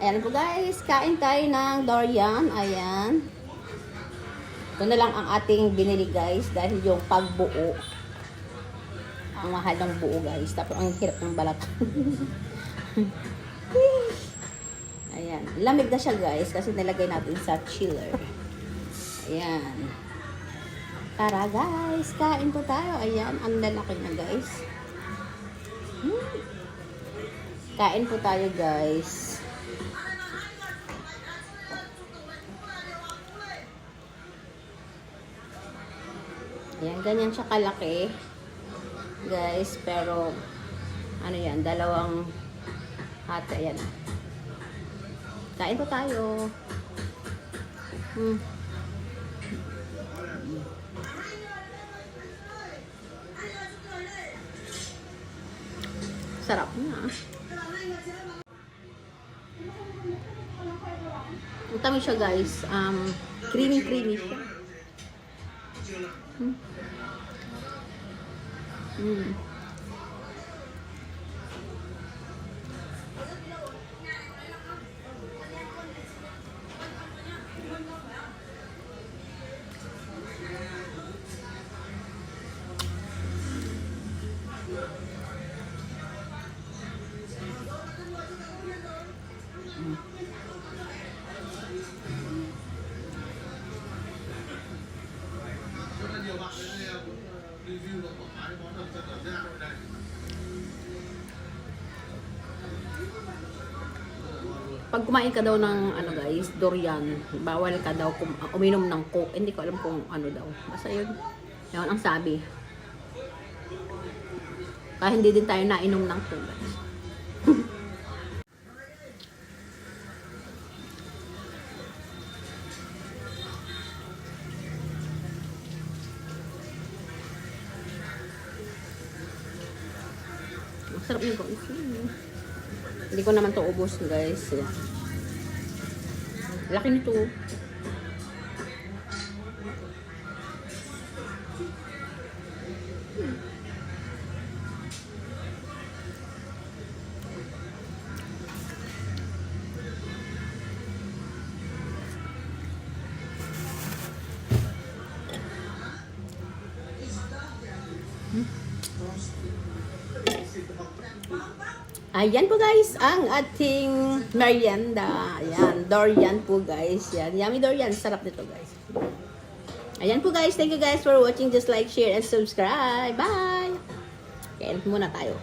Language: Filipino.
Ayan po guys, kain tayo ng durian. Ayan. Ito na lang ang ating binili guys dahil yung pagbuo. Ang mahal ng buo guys. Tapos ang hirap ng balat. Ayan. Lamig na siya guys kasi nilagay natin sa chiller. Ayan. Tara guys, kain po tayo. Ayan, ang lalaki na guys. Kain po tayo guys. Ayan, ganyan siya kalaki. Guys, pero ano yan, dalawang hati. Ayan. Kain po tayo. Sarap na. Ang tamis siya guys. Creamy siya. Pag kumain ka daw ng ano guys, durian, bawal ka daw uminom ng coke. Hindi ko alam kung ano daw. Basta yun. Yun ang sabi. Kaya hindi din tayo nainom ng coke guys. Masarap yung guys. Hindi ko naman to ubos guys. Laki nito. Ayan po guys, ang ating merienda. Ayan, durian po guys. Yan, yummy durian. Sarap nito guys. Ayan po guys, thank you guys for watching. Just like, share, and subscribe. Bye! Kain muna tayo.